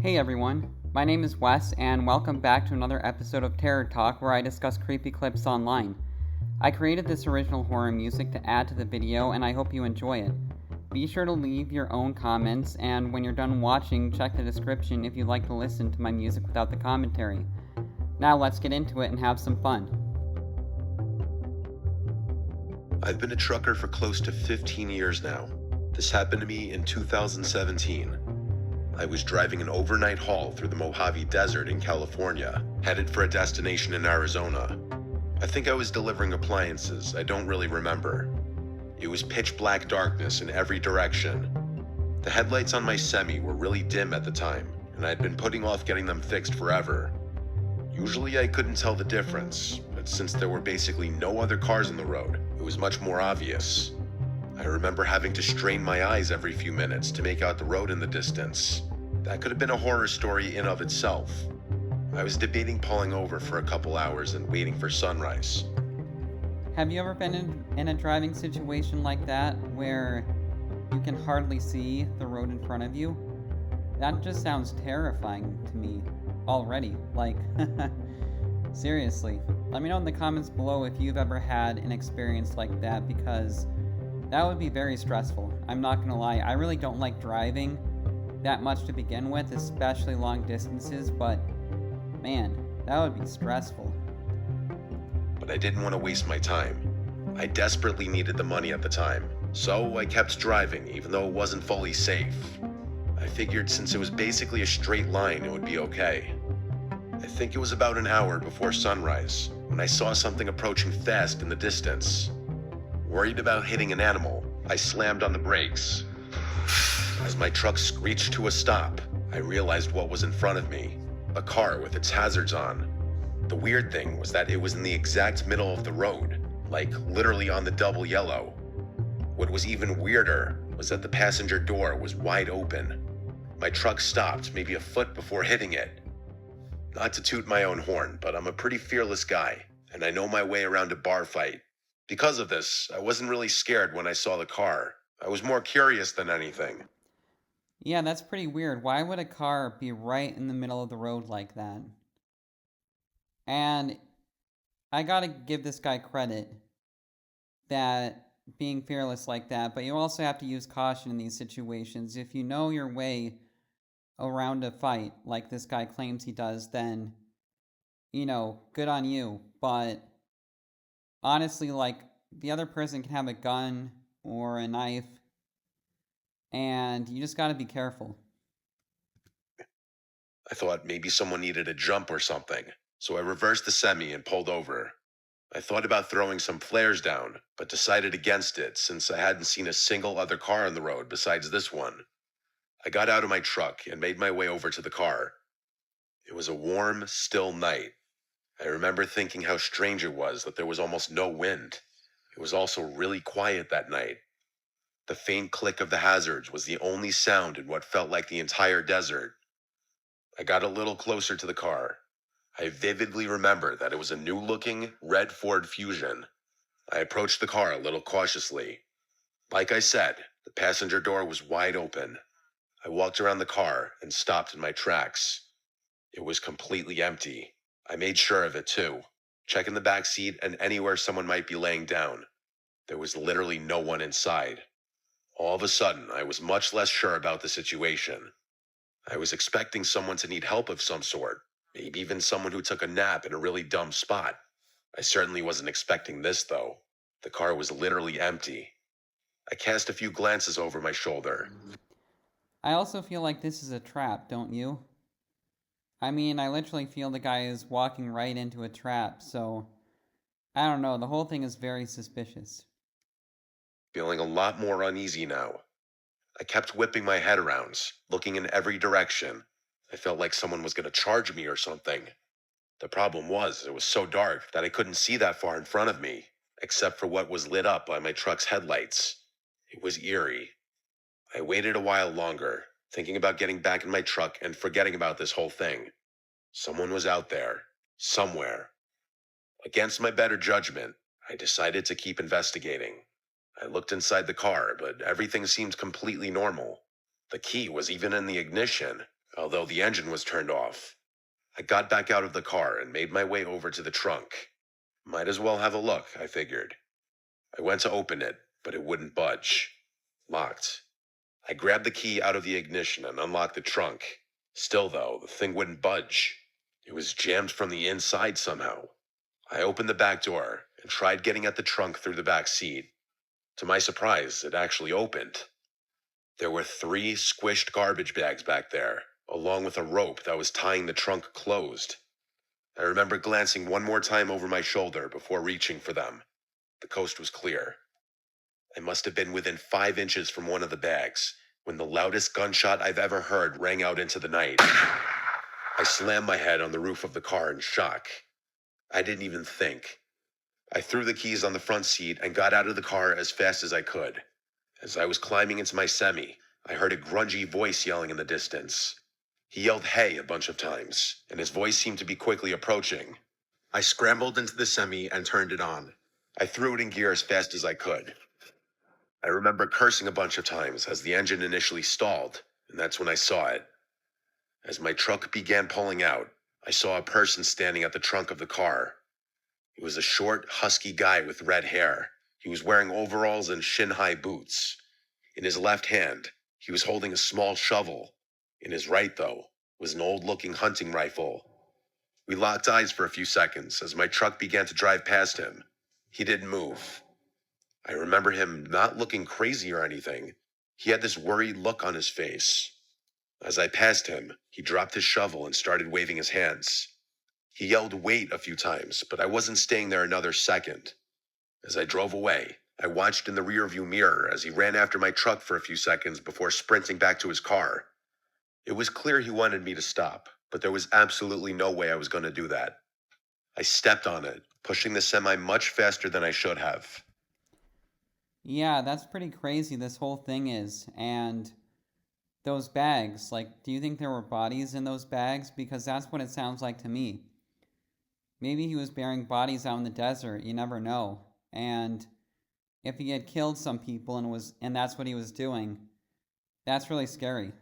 Hey everyone, my name is Wes, and welcome back to another episode of Terror Talk where I discuss creepy clips online. I created this original horror music to add to the video, and I hope you enjoy it. Be sure to leave your own comments, and when you're done watching, check the description if you'd like to listen to my music without the commentary. Now let's get into it and have some fun. I've been a trucker for close to 15 years now. This happened to me in 2017. I was driving an overnight haul through the Mojave Desert in California, headed for a destination in Arizona. I think I was delivering appliances, I don't really remember. It was pitch black darkness in every direction. The headlights on my semi were really dim at the time, and I'd been putting off getting them fixed forever. Usually I couldn't tell the difference, but since there were basically no other cars on the road, it was much more obvious. I remember having to strain my eyes every few minutes to make out the road in the distance. That could have been a horror story in of itself. I was debating pulling over for a couple hours and waiting for sunrise. Have you ever been in a driving situation like that where you can hardly see the road in front of you? That just sounds terrifying to me already. Seriously. Let me know in the comments below if you've ever had an experience like that, because that would be very stressful. I'm not gonna lie, I really don't like driving that much to begin with, especially long distances, but man, that would be stressful. But I didn't want to waste my time. I desperately needed the money at the time, so I kept driving even though it wasn't fully safe. I figured since it was basically a straight line, it would be okay. I think it was about an hour before sunrise when I saw something approaching fast in the distance. Worried about hitting an animal, I slammed on the brakes. As my truck screeched to a stop, I realized what was in front of me, a car with its hazards on. The weird thing was that it was in the exact middle of the road, like literally on the double yellow. What was even weirder was that the passenger door was wide open. My truck stopped maybe a foot before hitting it. Not to toot my own horn, but I'm a pretty fearless guy, and I know my way around a bar fight. Because of this, I wasn't really scared when I saw the car. I was more curious than anything. Yeah, that's pretty weird. Why would a car be right in the middle of the road like that? And I gotta give this guy credit that being fearless like that, but you also have to use caution in these situations. If you know your way around a fight like this guy claims he does, then, good on you. But honestly, the other person can have a gun or a knife, and you just gotta be careful. I thought maybe someone needed a jump or something, so I reversed the semi and pulled over. I thought about throwing some flares down, but decided against it since I hadn't seen a single other car on the road besides this one. I got out of my truck and made my way over to the car. It was a warm, still night. I remember thinking how strange it was that there was almost no wind. It was also really quiet that night. The faint click of the hazards was the only sound in what felt like the entire desert. I got a little closer to the car. I vividly remember that it was a new-looking red Ford Fusion. I approached the car a little cautiously. Like I said, the passenger door was wide open. I walked around the car and stopped in my tracks. It was completely empty. I made sure of it too, checking the back seat and anywhere someone might be laying down. There was literally no one inside. All of a sudden, I was much less sure about the situation. I was expecting someone to need help of some sort, maybe even someone who took a nap in a really dumb spot. I certainly wasn't expecting this, though. The car was literally empty. I cast a few glances over my shoulder. I also feel like this is a trap, don't you? I mean, I literally feel the guy is walking right into a trap, so I don't know, the whole thing is very suspicious. Feeling a lot more uneasy now. I kept whipping my head around, looking in every direction. I felt like someone was going to charge me or something. The problem was, it was so dark that I couldn't see that far in front of me, except for what was lit up by my truck's headlights. It was eerie. I waited a while longer, thinking about getting back in my truck and forgetting about this whole thing. Someone was out there, somewhere. Against my better judgment, I decided to keep investigating. I looked inside the car, but everything seemed completely normal. The key was even in the ignition. although the engine was turned off. I got back out of the car and made my way over to the trunk. Might as well have a look, I figured. I went to open it, but it wouldn't budge. Locked. I grabbed the key out of the ignition and unlocked the trunk. Still, though, the thing wouldn't budge. It was jammed from the inside somehow. I opened the back door and tried getting at the trunk through the back seat. To my surprise, it actually opened. There were 3 squished garbage bags back there, along with a rope that was tying the trunk closed. I remember glancing one more time over my shoulder before reaching for them. The coast was clear. I must have been within 5 inches from one of the bags when the loudest gunshot I've ever heard rang out into the night. I slammed my head on the roof of the car in shock. I didn't even think. I threw the keys on the front seat and got out of the car as fast as I could. As I was climbing into my semi, I heard a grungy voice yelling in the distance. He yelled "hey" a bunch of times, and his voice seemed to be quickly approaching. I scrambled into the semi and turned it on. I threw it in gear as fast as I could. I remember cursing a bunch of times as the engine initially stalled, and that's when I saw it. As my truck began pulling out, I saw a person standing at the trunk of the car. He was a short, husky guy with red hair. He was wearing overalls and shin-high boots. In his left hand, he was holding a small shovel. In his right, though, was an old-looking hunting rifle. We locked eyes for a few seconds as my truck began to drive past him. He didn't move. I remember him not looking crazy or anything. He had this worried look on his face. As I passed him, he dropped his shovel and started waving his hands. He yelled "wait" a few times, but I wasn't staying there another second. As I drove away, I watched in the rearview mirror as he ran after my truck for a few seconds before sprinting back to his car. It was clear he wanted me to stop, but there was absolutely no way I was going to do that. I stepped on it, pushing the semi much faster than I should have. Yeah, that's pretty crazy, this whole thing is. And those bags, like, do you think there were bodies in those bags? Because that's what it sounds like to me. Maybe he was burying bodies out in the desert, you never know. And if he had killed some people and that's what he was doing, that's really scary.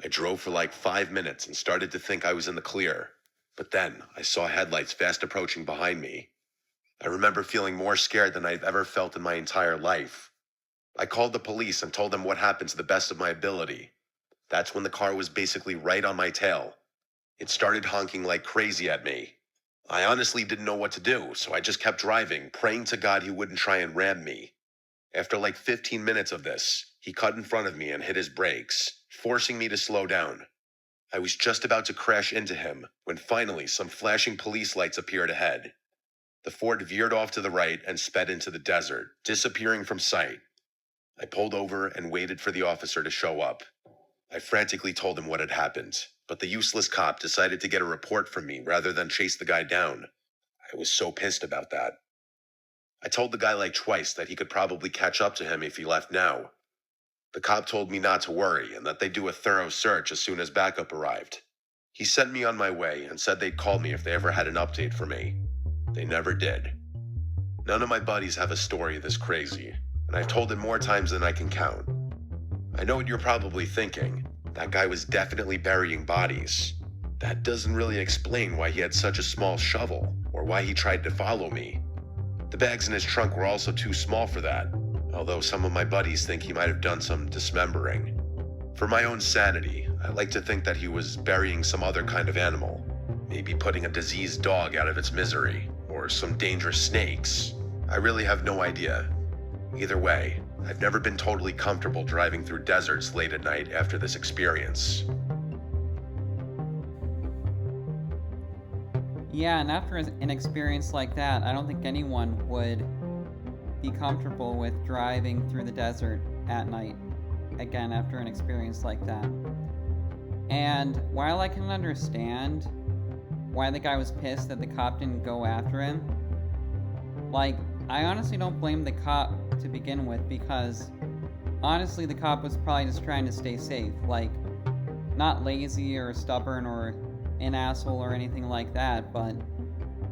I drove for like 5 minutes and started to think I was in the clear. But then I saw headlights fast approaching behind me. I remember feeling more scared than I've ever felt in my entire life. I called the police and told them what happened to the best of my ability. That's when the car was basically right on my tail. It started honking like crazy at me. I honestly didn't know what to do, so I just kept driving, praying to God he wouldn't try and ram me. After like 15 minutes of this, he cut in front of me and hit his brakes, forcing me to slow down. I was just about to crash into him when finally some flashing police lights appeared ahead. The Ford veered off to the right and sped into the desert, disappearing from sight. I pulled over and waited for the officer to show up. I frantically told him what had happened, but the useless cop decided to get a report from me rather than chase the guy down. I was so pissed about that. I told the guy like twice that he could probably catch up to him if he left now. The cop told me not to worry and that they'd do a thorough search as soon as backup arrived. He sent me on my way and said they'd call me if they ever had an update for me. They never did. None of my buddies have a story this crazy, and I've told it more times than I can count. I know what you're probably thinking. That guy was definitely burying bodies. That doesn't really explain why he had such a small shovel, or why he tried to follow me. The bags in his trunk were also too small for that, although some of my buddies think he might have done some dismembering. For my own sanity, I like to think that he was burying some other kind of animal, maybe putting a diseased dog out of its misery, or some dangerous snakes. I really have no idea. Either way, I've never been totally comfortable driving through deserts late at night after this experience. Yeah, and after an experience like that, I don't think anyone would be comfortable with driving through the desert at night, again, after an experience like that. And while I can understand why the guy was pissed that the cop didn't go after him, like, I honestly don't blame the cop to begin with, because honestly the cop was probably just trying to stay safe, like, not lazy or stubborn or an asshole or anything like that, but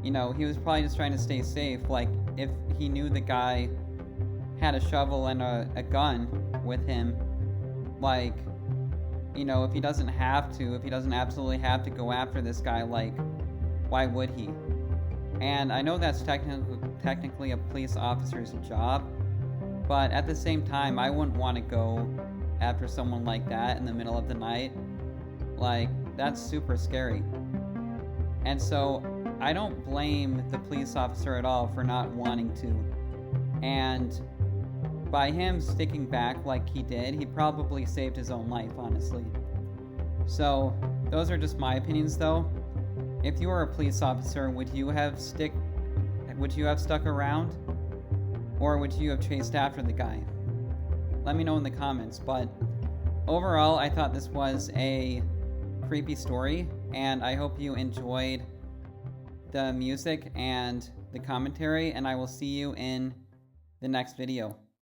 he was probably just trying to stay safe. Like, if he knew the guy had a shovel and a gun with him, like, You know, if he doesn't have to, if he doesn't absolutely have to go after this guy, like, why would he? And I know that's technically a police officer's job, but at the same time, I wouldn't want to go after someone like that in the middle of the night. Like, that's super scary. And so, I don't blame the police officer at all for not wanting to. And by him sticking back like he did, he probably saved his own life, honestly. So, those are just my opinions, though. If you were a police officer, would you have stuck around? Or would you have chased after the guy? Let me know in the comments. But overall, I thought this was a creepy story, and I hope you enjoyed the music and the commentary, and I will see you in the next video.